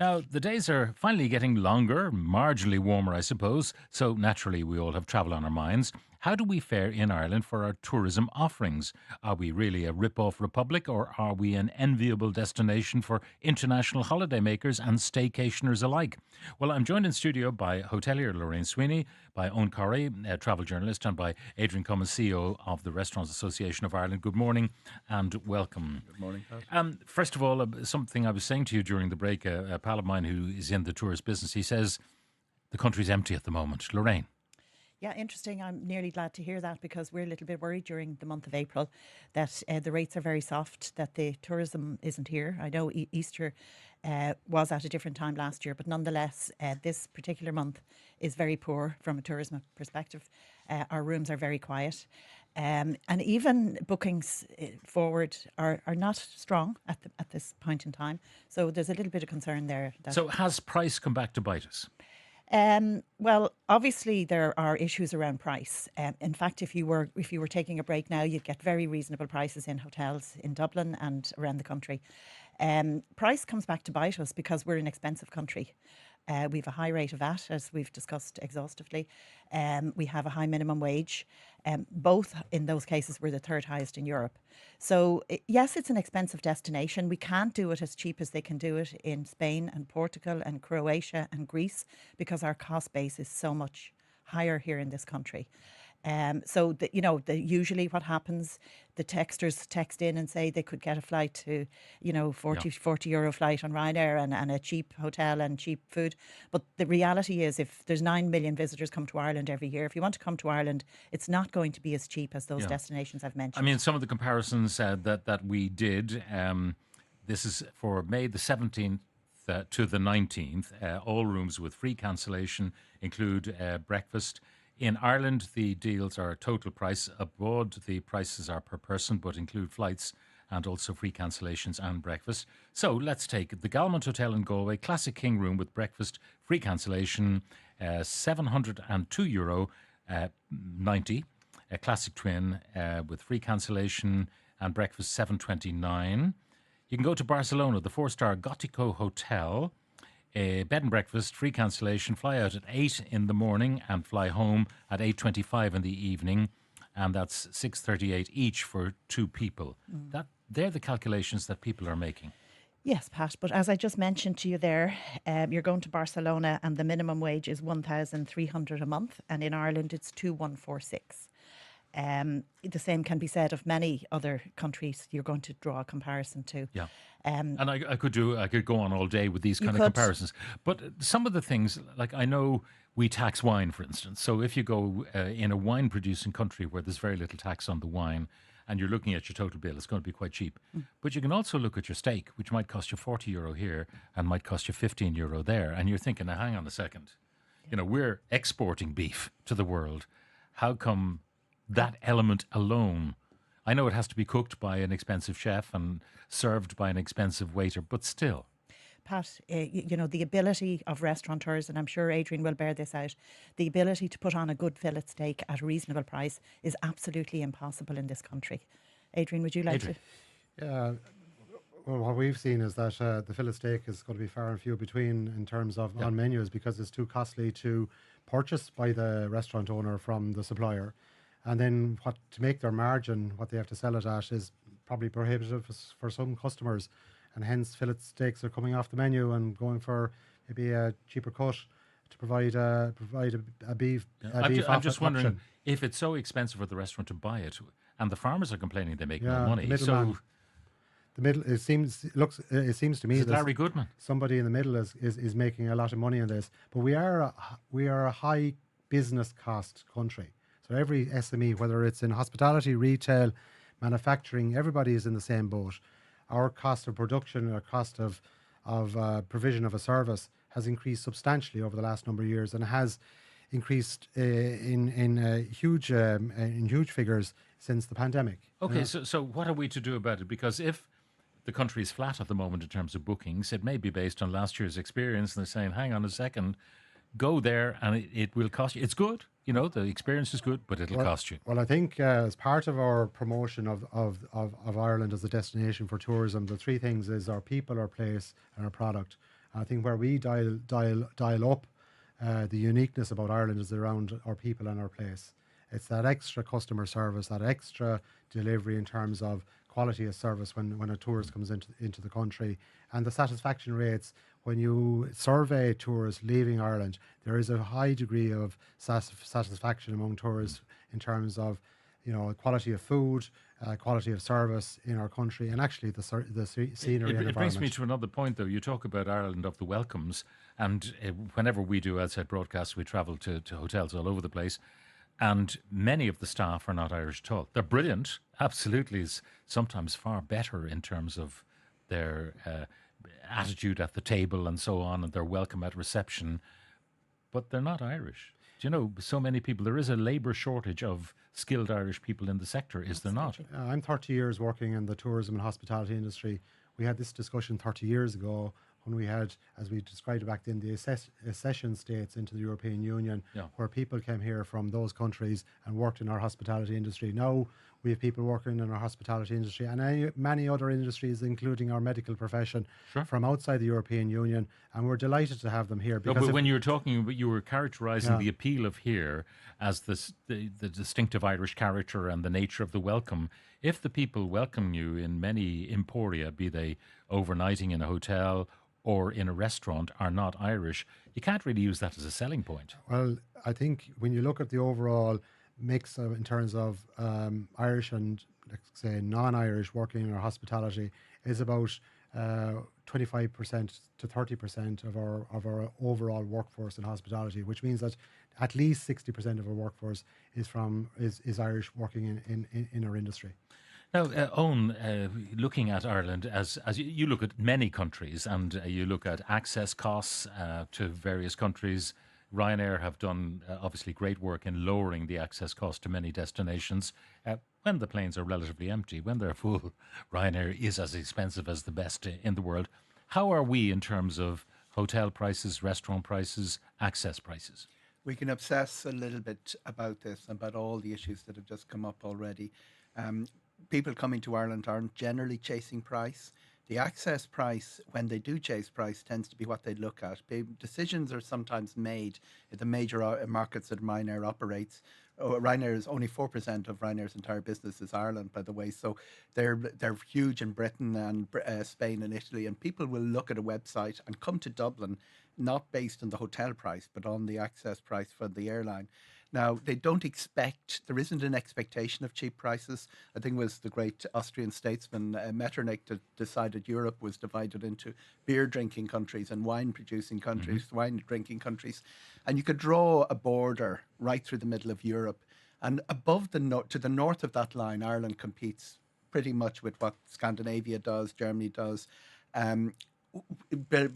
Now, the days are finally getting longer, marginally warmer, I suppose, so naturally we all have travel on our minds. How do we fare in Ireland for our tourism offerings? Are we really a rip-off republic, or are we an enviable destination for international holidaymakers and staycationers alike? Well, I'm joined in studio by hotelier Lorraine Sweeney, by Eoghan Corry, a travel journalist, and by Adrian Cummins, CEO of the Restaurants Association of Ireland. Good morning and welcome. Good morning, Pat. First of all, something I was saying to you during the break, a pal of mine who is in the tourist business, he says the country's empty at the moment. Lorraine. Yeah, interesting. I'm nearly glad to hear that because we're a little bit worried during the month of April that the rates are very soft, that the tourism isn't here. I know Easter was at a different time last year, but nonetheless, this particular month is very poor from a tourism perspective. Our rooms are very quiet. And even bookings forward are not strong at this point in time. So there's a little bit of concern there. So has price come back to bite us? Well, obviously there are issues around price. In fact, if you were taking a break now, you'd get very reasonable prices in hotels in Dublin and around the country. Price comes back to bite us because we're an expensive country. We have a high rate of VAT, as we've discussed exhaustively. We have a high minimum wage. Both in those cases, we're the third highest in Europe. So yes, it's an expensive destination. We can't do it as cheap as they can do it in Spain and Portugal and Croatia and Greece because our cost base is so much higher here in this country. Usually what happens, the texters text in and say they could get a flight to, 40 euro flight on Ryanair and a cheap hotel and cheap food. But the reality is if there's 9 million visitors come to Ireland every year, if you want to come to Ireland, it's not going to be as cheap as those destinations I've mentioned. I mean, some of the comparisons that we did, this is for May the 17th to the 19th, all rooms with free cancellation include breakfast. In Ireland, the deals are total price. Abroad, the prices are per person, but include flights and also free cancellations and breakfast. So let's take the Galmont Hotel in Galway, classic king room with breakfast, free cancellation, €702, 90. A classic twin with free cancellation and breakfast, $729. You can go to Barcelona, the 4-star Gotico Hotel. A bed and breakfast, free cancellation, fly out at 8 in the morning and fly home at 8:25 in the evening, and that's $638 each for two people. They're the calculations that people are making. Yes, Pat, but as I just mentioned to you there, you're going to Barcelona and the minimum wage is 1,300 a month, and in Ireland it's 2,146. The same can be said of many other countries you're going to draw a comparison to. Yeah. And I could go on all day with these kind of comparisons. But some of the things, like I know we tax wine, for instance. So if you go in a wine producing country where there's very little tax on the wine and you're looking at your total bill, it's going to be quite cheap. But you can also look at your steak, which might cost you €40 here and might cost you €15 there. And you're thinking, now, hang on a second. We're exporting beef to the world. How come that element alone? I know it has to be cooked by an expensive chef and served by an expensive waiter, but still. Pat, the ability of restaurateurs, and I'm sure Adrian will bear this out, the ability to put on a good fillet steak at a reasonable price is absolutely impossible in this country. Adrian, would you like to? Yeah, well, what we've seen is that the fillet steak is going to be far and few between in terms of on menus because it's too costly to purchase by the restaurant owner from the supplier. And then to make their margin, what they have to sell it at is probably prohibitive for some customers. And hence fillet steaks are coming off the menu and going for maybe a cheaper cut to provide a beef. I'm just wondering if it's so expensive for the restaurant to buy it and the farmers are complaining they make no money. It seems to me that Larry Goodman, somebody in the middle is making a lot of money on this. But we are a high business cost country. So every SME, whether it's in hospitality, retail, manufacturing, everybody is in the same boat. Our cost of production, our cost of provision of a service has increased substantially over the last number of years and has increased in huge figures since the pandemic. Okay, so what are we to do about it? Because if the country is flat at the moment in terms of bookings, it may be based on last year's experience, and they're saying, hang on a second, go there and it will cost you. It's good. The experience is good, but it'll cost you. Well, I think as part of our promotion of Ireland as a destination for tourism, the three things is our people, our place and our product. I think where we dial up the uniqueness about Ireland is around our people and our place. It's that extra customer service, that extra delivery in terms of quality of service when a tourist comes into the country, and the satisfaction rates. When you survey tourists leaving Ireland, there is a high degree of satisfaction among tourists in terms of, quality of food, quality of service in our country, and actually the scenery and It brings me environment. to another point, though. You talk about Ireland of the welcomes, and whenever we do outside broadcasts, we travel to hotels all over the place, and many of the staff are not Irish at all. They're brilliant, absolutely, is sometimes far better in terms of their attitude at the table and so on, and their welcome at reception, but they're not Irish. Do you know, so many people, there is a labour shortage of skilled Irish people in the sector, is there not? I'm 30 years working in the tourism and hospitality industry. We had this discussion 30 years ago when we had, as we described it back then, the accession states into the European Union, Yeah. where people came here from those countries and worked in our hospitality industry. Now we have people working in our hospitality industry and many other industries, including our medical profession, Sure. from outside the European Union, and we're delighted to have them here. No, Because but when you were talking, you were characterising Yeah. the appeal of here as the distinctive Irish character and the nature of the welcome. If the people welcome you in many emporia, be they overnighting in a hotel or in a restaurant, are not Irish, you can't really use that as a selling point. Well, I think when you look at the overall mix in terms of Irish and, let's say, non-Irish working in our hospitality, is about 25% to 30% of our overall workforce in hospitality, which means that at least 60% of our workforce is Irish working in our industry. Now, Owen, looking at Ireland as you look at many countries and you look at access costs to various countries, Ryanair have done obviously great work in lowering the access cost to many destinations. When the planes are relatively empty, when they're full, Ryanair is as expensive as the best in the world. How are we in terms of hotel prices, restaurant prices, access prices? We can obsess a little bit about this, about all the issues that have just come up already. People coming to Ireland aren't generally chasing price. The access price, when they do chase price, tends to be what they look at. Decisions are sometimes made in the major markets that Ryanair operates. Ryanair is only 4% of Ryanair's entire business is Ireland, by the way. So they're huge in Britain and Spain and Italy. And people will look at a website and come to Dublin, not based on the hotel price, but on the access price for the airline. Now, they don't expect, there isn't an expectation of cheap prices. I think it was the great Austrian statesman Metternich that decided Europe was divided into beer drinking countries and wine producing countries, wine drinking countries. And you could draw a border right through the middle of Europe. And above to the north of that line, Ireland competes pretty much with what Scandinavia does, Germany does.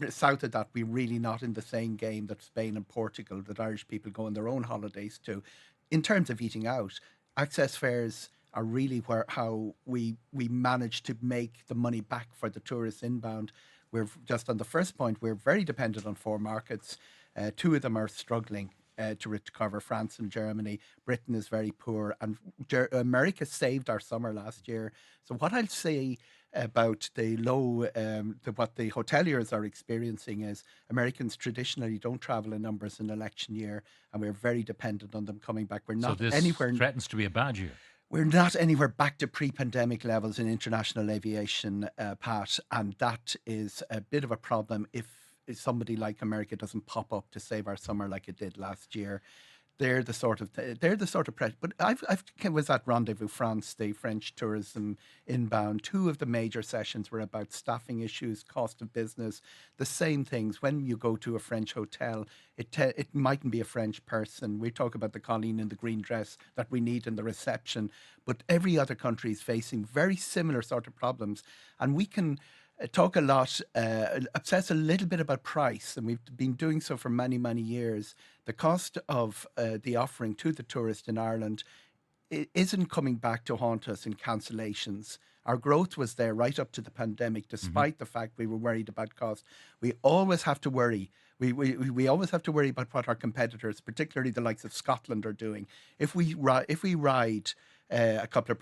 South of that, we're really not in the same game that Spain and Portugal, that Irish people go on their own holidays to. In terms of eating out, access fares are really how we manage to make the money back for the tourists inbound. We're just on the first point, we're very dependent on four markets. Two of them are struggling to recover, France and Germany. Britain is very poor, and America saved our summer last year. So what I'll say about the low, what the hoteliers are experiencing is Americans traditionally don't travel in numbers in election year, and we're very dependent on them coming back. We're not So this anywhere. threatens to be a bad year. We're not anywhere back to pre-pandemic levels in international aviation, Pat, and that is a bit of a problem if somebody like America doesn't pop up to save our summer like it did last year. They're the sort of pressure. But I was at Rendezvous France, the French tourism inbound. Two of the major sessions were about staffing issues, cost of business, the same things. When you go to a French hotel, it mightn't be a French person. We talk about the Colleen in the green dress that we need in the reception, but every other country is facing very similar sort of problems, and we can talk a lot, obsess a little bit about price, and we've been doing so for many, many years. The cost of the offering to the tourist in Ireland isn't coming back to haunt us in cancellations. Our growth was there right up to the pandemic, despite the fact we were worried about cost. We always have to worry. We always have to worry about what our competitors, particularly the likes of Scotland, are doing. If we ride a couple of,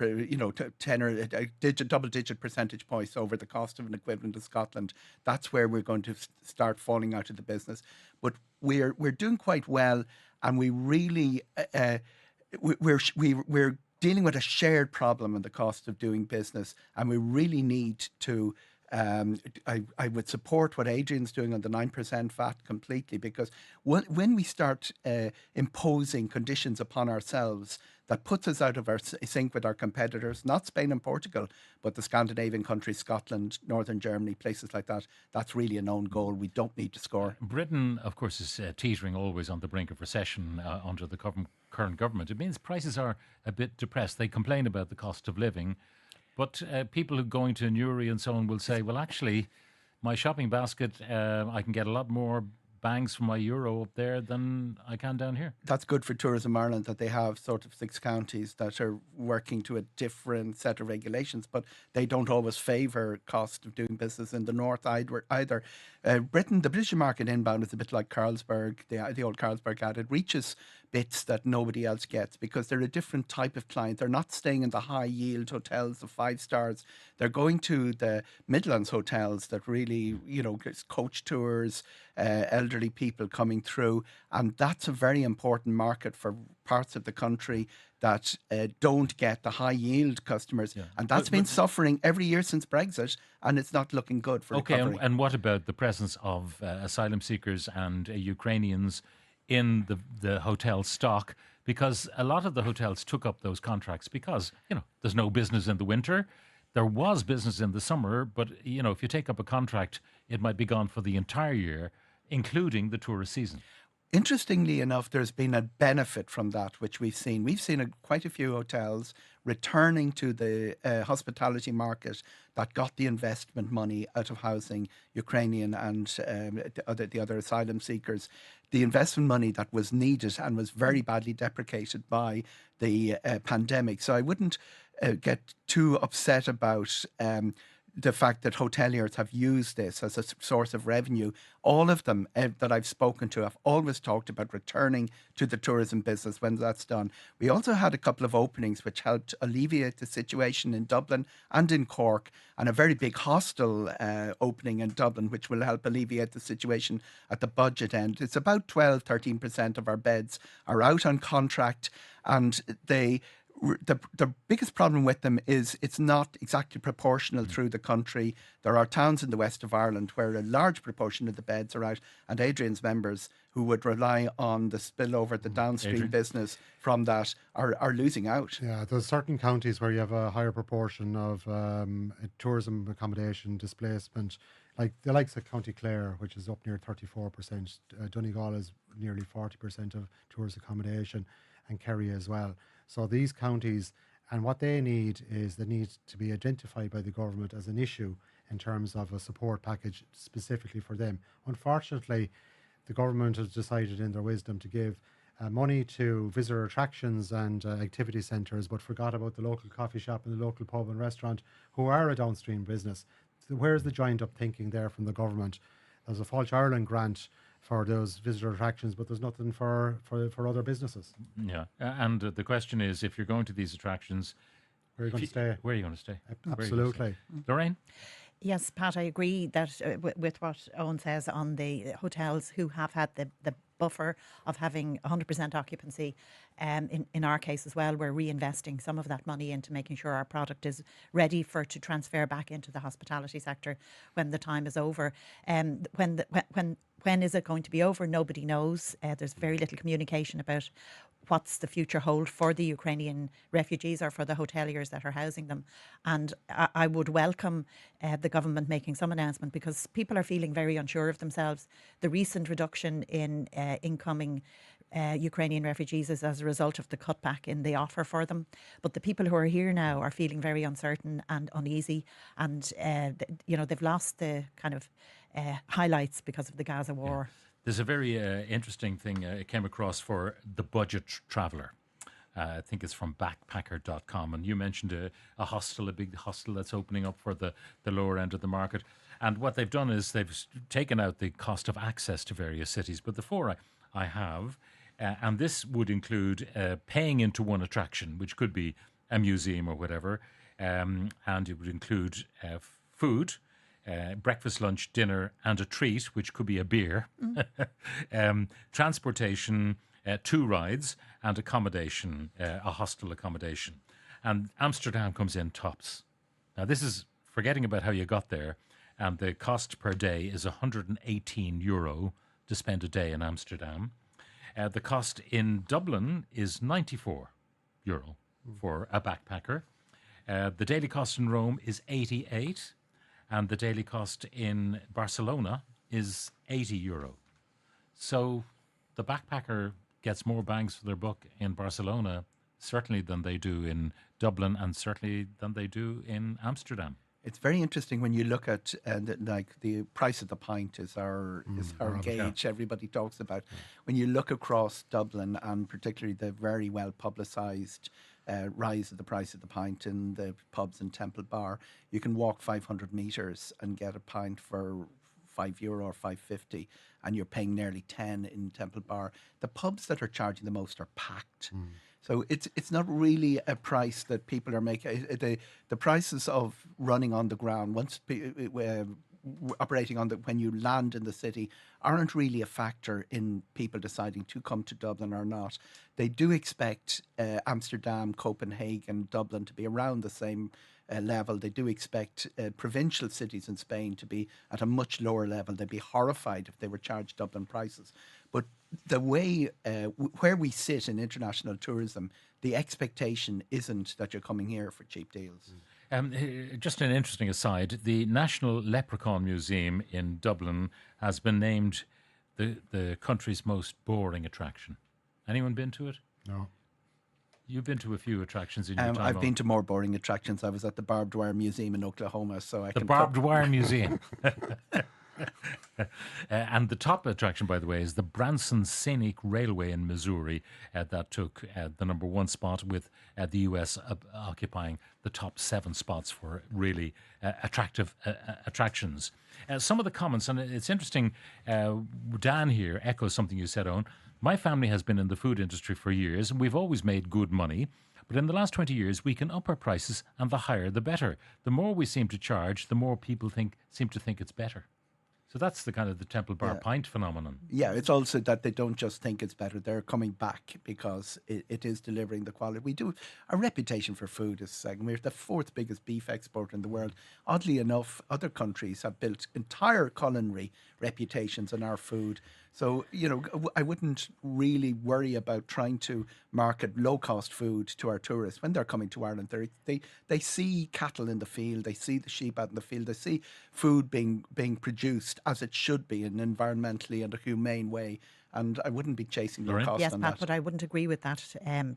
10 or double-digit percentage points over the cost of an equivalent of Scotland. That's where we're going to start falling out of the business. But we're doing quite well, and we really we're dealing with a shared problem in the cost of doing business, and we really need to. I would support what Adrian's doing on the 9% VAT completely, because when we start imposing conditions upon ourselves that puts us out of our sync with our competitors, not Spain and Portugal, but the Scandinavian countries, Scotland, Northern Germany, places like that, that's really a known goal. We don't need to score. Britain, of course, is teetering always on the brink of recession under the current government. It means prices are a bit depressed. They complain about the cost of living. But people who are going to Newry and so on will say, well, actually, my shopping basket, I can get a lot more bangs for my euro up there than I can down here. That's good for Tourism Ireland that they have sort of 6 counties that are working to a different set of regulations, but they don't always favour cost of doing business in the north either. Britain, the British market inbound is a bit like Carlsberg, the old Carlsberg ad. It reaches bits that nobody else gets because they're a different type of client. They're not staying in the high yield hotels of 5 stars. They're going to the Midlands hotels that really, coach tours, elderly people coming through. And that's a very important market for parts of the country that don't get the high yield customers. Yeah. And that's been suffering every year since Brexit, and it's not looking good for recovery. And what about the presence of asylum seekers and Ukrainians in the hotel stock? Because a lot of the hotels took up those contracts because, there's no business in the winter. There was business in the summer, but, if you take up a contract, it might be gone for the entire year, including the tourist season. Interestingly enough, there's been a benefit from that, which we've seen. We've seen quite a few hotels returning to the hospitality market that got the investment money out of housing Ukrainian and the other asylum seekers. The investment money that was needed and was very badly deprecated by the pandemic. So I wouldn't get too upset about the fact that hoteliers have used this as a source of revenue. All of them that I've spoken to have always talked about returning to the tourism business when that's done. We also had a couple of openings which helped alleviate the situation in Dublin and in Cork, and a very big hostel opening in Dublin, which will help alleviate the situation at the budget end. It's about 13% of our beds are out on contract, and the biggest problem with them is it's not exactly proportional through the country. There are towns in the west of Ireland where a large proportion of the beds are out, and Adrian's members who would rely on the spillover, the downstream business from that are losing out. Yeah, there's certain counties where you have a higher proportion of tourism accommodation displacement, like the likes of County Clare, which is up near 34%. Donegal is nearly 40% of tourist accommodation, and Kerry as well. So these counties, and what they need to be identified by the government as an issue in terms of a support package specifically for them. Unfortunately, the government has decided in their wisdom to give money to visitor attractions and activity centres, but forgot about the local coffee shop and the local pub and restaurant, who are a downstream business. So where's the joined up thinking there from the government? There's a Fáilte Ireland grant for those visitor attractions, but there's nothing for other businesses. Yeah, and the question is, if you're going to these attractions, where are you going to stay? Where are you going to stay? Absolutely. Lorraine? Yes, Pat, I agree that with what Eoghan says on the hotels who have had the buffer of having 100% occupancy. In our case as well, we're reinvesting some of that money into making sure our product is ready to transfer back into the hospitality sector when the time is over. When is it going to be over? Nobody knows. There's very little communication about what's the future hold for the Ukrainian refugees or for the hoteliers that are housing them. And I would welcome the government making some announcement, because people are feeling very unsure of themselves. The recent reduction in incoming Ukrainian refugees is as a result of the cutback in the offer for them. But the people who are here now are feeling very uncertain and uneasy, and they've lost the kind of highlights because of the Gaza war. Yeah. There's a very interesting thing I came across for the budget traveller. I think it's from backpacker.com. And you mentioned a hostel, a big hostel that's opening up for the lower end of the market. And what they've done is they've taken out the cost of access to various cities. But the four I have, and this would include paying into one attraction, which could be a museum or whatever, and it would include food, breakfast, lunch, dinner, and a treat, which could be a beer, transportation, 2 rides, and accommodation, a hostel accommodation. And Amsterdam comes in tops. Now, this is forgetting about how you got there, and the cost per day is €118 to spend a day in Amsterdam. The cost in Dublin is €94 for a backpacker. The daily cost in Rome is 88, and the daily cost in Barcelona is €80. So the backpacker gets more bangs for their buck in Barcelona, certainly than they do in Dublin, and certainly than they do in Amsterdam. It's very interesting when you look at the price of the pint is our gauge. Everybody talks about when you look across Dublin, and particularly the very well publicised rise of the price of the pint in the pubs and Temple Bar. You can walk 500 metres and get a pint for €5 or $5.50, and you're paying nearly 10 in Temple Bar. The pubs that are charging the most are packed. So it's not really a price that people are making. The prices of running on the ground, once operating on when you land in the city, aren't really a factor in people deciding to come to Dublin or not. They do expect Amsterdam, Copenhagen, Dublin to be around the same level. They do expect provincial cities in Spain to be at a much lower level. They'd be horrified if they were charged Dublin prices. But the way where we sit in international tourism, the expectation isn't that you're coming here for cheap deals. Just an interesting aside, the National Leprechaun Museum in Dublin has been named the country's most boring attraction. Anyone been to it? No. You've been to a few attractions in your time. I've been to more boring attractions. I was at the Barbed Wire Museum in Oklahoma, so the Barbed Wire Museum. And the top attraction, by the way, is the Branson Scenic Railway in Missouri that took the number 1 spot, with the US occupying the top 7 spots for really attractive attractions. Some of the comments, and it's interesting, Dan here echoes something you said, Eoghan. My family has been in the food industry for years, and we've always made good money. But in the last 20 years, we can up our prices, and the higher, the better. The more we seem to charge, the more people seem to think it's better. So that's the kind of the Temple Bar pint phenomenon. Yeah, it's also that they don't just think it's better. They're coming back because it is delivering the quality. Our reputation for food is second. We're the 4th biggest beef exporter in the world. Oddly enough, other countries have built entire culinary reputations on our food. So, I wouldn't really worry about trying to market low-cost food to our tourists when they're coming to Ireland. They see cattle in the field, they see the sheep out in the field, they see food being produced as it should be in an environmentally and a humane way. And I wouldn't be chasing low cost on that. Yes, Pat, but I wouldn't agree with that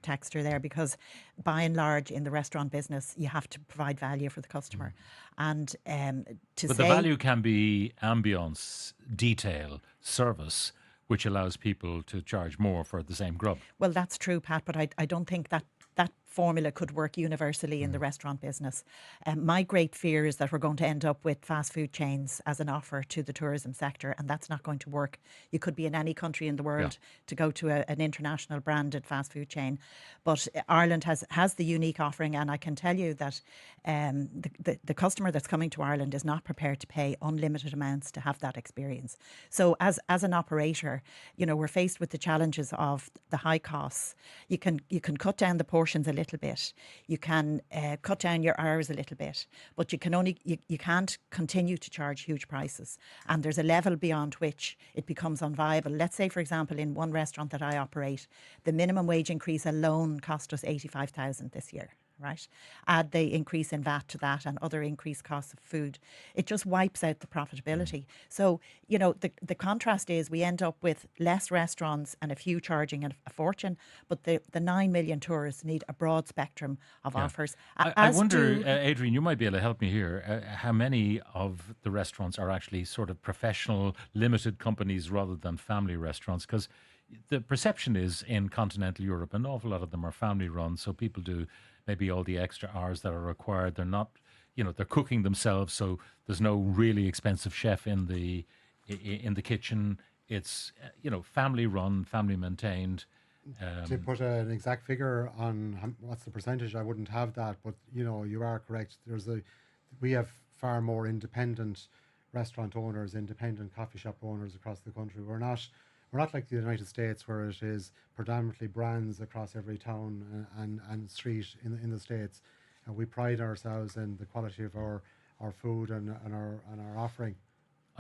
texter there, because by and large in the restaurant business, you have to provide value for the customer. And the value can be ambience, detail, service, which allows people to charge more for the same grub. Well, that's true, Pat, but I don't think that formula could work universally in the restaurant business. My great fear is that we're going to end up with fast food chains as an offer to the tourism sector, and that's not going to work. You could be in any country in the world to go to an international branded fast food chain, but Ireland has the unique offering, and I can tell you that the customer that's coming to Ireland is not prepared to pay unlimited amounts to have that experience. So as an operator, we're faced with the challenges of the high costs. You can cut down the portions a little bit. You can cut down your hours a little bit, but you can't continue to charge huge prices. And there's a level beyond which it becomes unviable. Let's say, for example, in one restaurant that I operate, the minimum wage increase alone cost us 85,000 this year. Right? Add the increase in VAT to that and other increased costs of food. It just wipes out the profitability. So, the contrast is we end up with less restaurants and a few charging a fortune, but the 9 million tourists need a broad spectrum of offers. I wonder, Adrian, you might be able to help me here, how many of the restaurants are actually sort of professional, limited companies rather than family restaurants? Because the perception is in continental Europe, an awful lot of them are family run, so people do maybe all the extra hours that are required. They're not, they're cooking themselves, so there's no really expensive chef in the kitchen. It's family run, family maintained. To put an exact figure on what's the percentage, I wouldn't have that. But you are correct. We have far more independent restaurant owners, independent coffee shop owners across the country. We're not like the United States, where it is predominantly brands across every town and street in the States. And we pride ourselves in the quality of our food and our offering.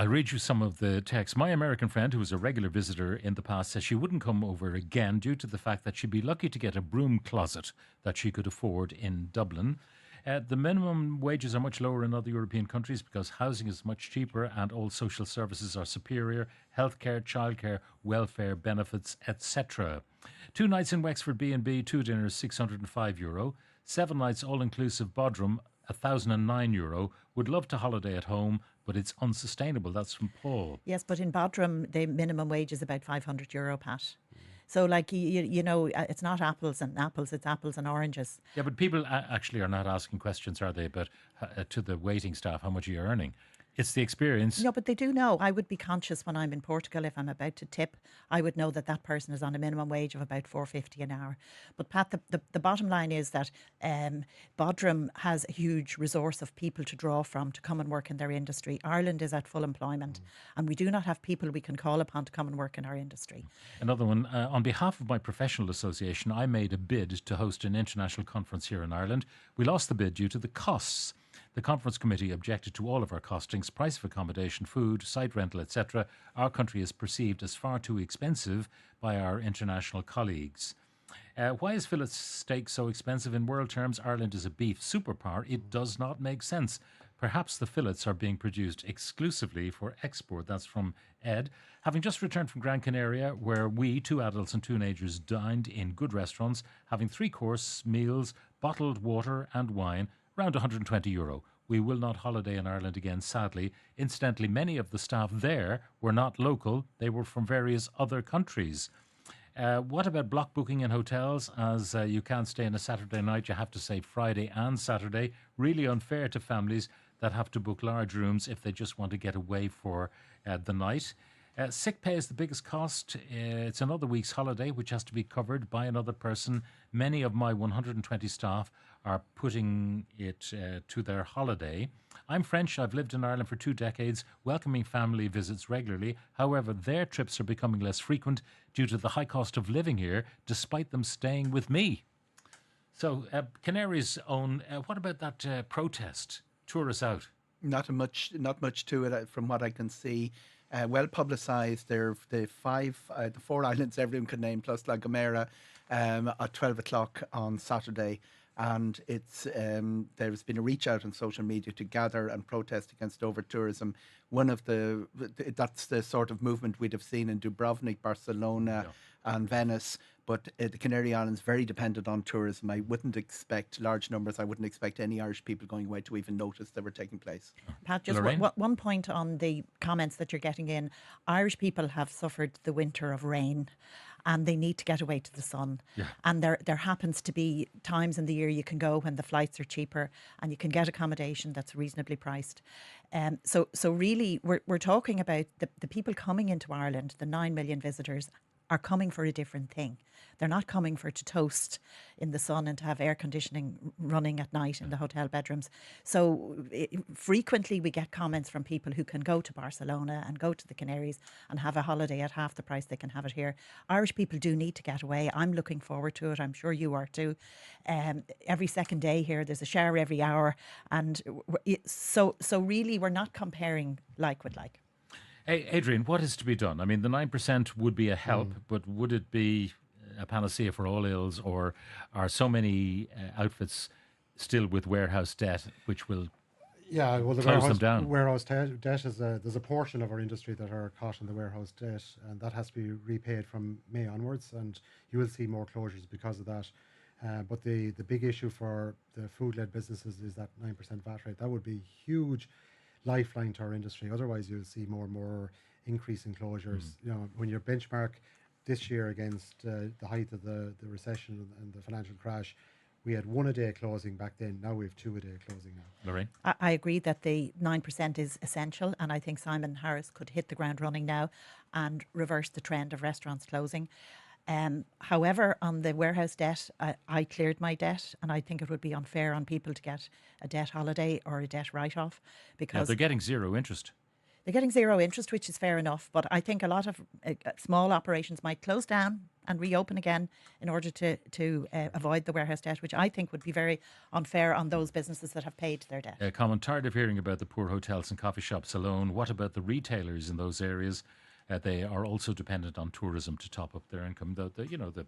I'll read you some of the text. My American friend, who was a regular visitor in the past, says she wouldn't come over again due to the fact that she'd be lucky to get a broom closet that she could afford in Dublin. The minimum wages are much lower in other European countries because housing is much cheaper and all social services are superior. Healthcare, childcare, welfare, benefits, etc. 2 nights in Wexford B&B, 2 dinners, €605. 7 nights all-inclusive Bodrum, €1,009. Would love to holiday at home, but it's unsustainable. That's from Paul. Yes, but in Bodrum, the minimum wage is about €500, Pat. So, like, it's not apples and apples, it's apples and oranges. Yeah, but people actually are not asking questions, are they? But to the waiting staff, how much are you earning? It's the experience. No, but they do know. I would be conscious when I'm in Portugal, if I'm about to tip, I would know that that person is on a minimum wage of about $4.50 an hour. But Pat, the bottom line is that Bodrum has a huge resource of people to draw from to come and work in their industry. Ireland is at full employment, and we do not have people we can call upon to come and work in our industry. Another one, on behalf of my professional association, I made a bid to host an international conference here in Ireland. We lost the bid due to the costs. The conference committee objected to all of our costings, price of accommodation, food, site rental, etc. Our country is perceived as far too expensive by our international colleagues. Why is fillet steak so expensive? In world terms, Ireland is a beef superpower. It does not make sense. Perhaps the fillets are being produced exclusively for export. That's from Ed. Having just returned from Gran Canaria, where we, 2 adults and 2 teenagers, dined in good restaurants, having 3-course meals, bottled water and wine, around €120. We will not holiday in Ireland again, sadly. Incidentally, many of the staff there were not local. They were from various other countries. What about block booking in hotels? As you can't stay in a Saturday night, you have to say Friday and Saturday. Really unfair to families that have to book large rooms if they just want to get away for the night. Sick pay is the biggest cost. It's another week's holiday, which has to be covered by another person. Many of my 120 staff are putting it to their holiday. I'm French. I've lived in Ireland for 2 decades, welcoming family visits regularly. However, their trips are becoming less frequent due to the high cost of living here, despite them staying with me. So, Canary's own, what about that protest? Tour us out. Not much to it from what I can see. Well publicised. They're the 4 islands everyone can name, plus La Gomera, at 12 o'clock on Saturday. And it's there's been a reach out on social media to gather and protest against over-tourism. That's the sort of movement we'd have seen in Dubrovnik, Barcelona and Venice. But the Canary Islands very dependent on tourism. I wouldn't expect large numbers. I wouldn't expect any Irish people going away to even notice they were taking place. Pat, just one point on the comments that you're getting in. Irish people have suffered the winter of rain, and they need to get away to the sun. Yeah. And there happens to be times in the year you can go when the flights are cheaper and you can get accommodation that's reasonably priced. So really, we're talking about the people coming into Ireland, the 9 million visitors, are coming for a different thing. They're not coming to toast in the sun and to have air conditioning running at night in the hotel bedrooms. So frequently we get comments from people who can go to Barcelona and go to the Canaries and have a holiday at half the price they can have it here. Irish people do need to get away. I'm looking forward to it. I'm sure you are too. Every second day here, there's a shower every hour. And so really we're not comparing like with like. Hey, Adrian, what is to be done? I mean, the 9% would be a help, but would it be a panacea for all ills, or are so many outfits still with warehouse debt, which will close them down? Warehouse debt is there's a portion of our industry that are caught in the warehouse debt, and that has to be repaid from May onwards, and you will see more closures because of that. But the big issue for the food-led businesses is that 9% VAT rate. That would be huge lifeline to our industry. Otherwise, you'll see more and more increase in closures. You know, when you benchmark this year against the height of the recession and the financial crash, we had 1 a day closing back then. Now we have 2 a day closing now. Lorraine? I agree that the 9% is essential, and I think Simon Harris could hit the ground running now and reverse the trend of restaurants closing. However, on the warehouse debt, I cleared my debt, and I think it would be unfair on people to get a debt holiday or a debt write-off, Yeah, because they're getting zero interest. they're getting zero interest, which is fair enough. But I think a lot of small operations might close down and reopen again in order to avoid the warehouse debt, which I think would be very unfair on those businesses that have paid their debt. I'm tired of hearing about the poor hotels and coffee shops alone. What about the retailers in those areas? They are also dependent on tourism to top up their income. The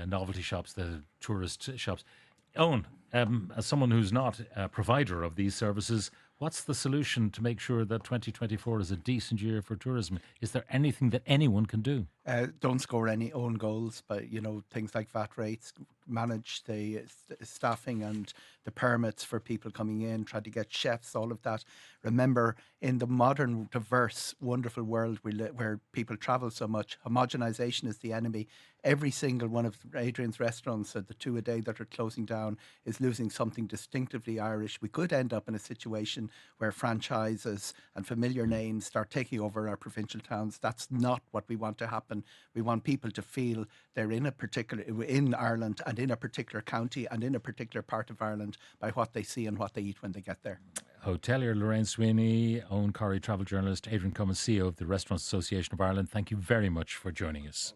novelty shops, the tourist shops. Eoghan, as someone who's not a provider of these services, what's the solution to make sure that 2024 is a decent year for tourism? Is there anything that anyone can do? Don't score any own goals, but things like VAT rates, manage the staffing and the permits for people coming in, try to get chefs, all of that. Remember, in the modern, diverse, wonderful world where people travel so much, homogenization is the enemy. Every single one of Adrian's restaurants, the 2 a day that are closing down, is losing something distinctively Irish. We could end up in a situation where franchises and familiar names start taking over our provincial towns. That's not what we want to happen. We want people to feel they're in Ireland and in a particular county and in a particular part of Ireland by what they see and what they eat when they get there. Hotelier Lorraine Sweeney, Eoghan Corry, travel journalist, Adrian Cummins, CEO of the Restaurants Association of Ireland. Thank you very much for joining us.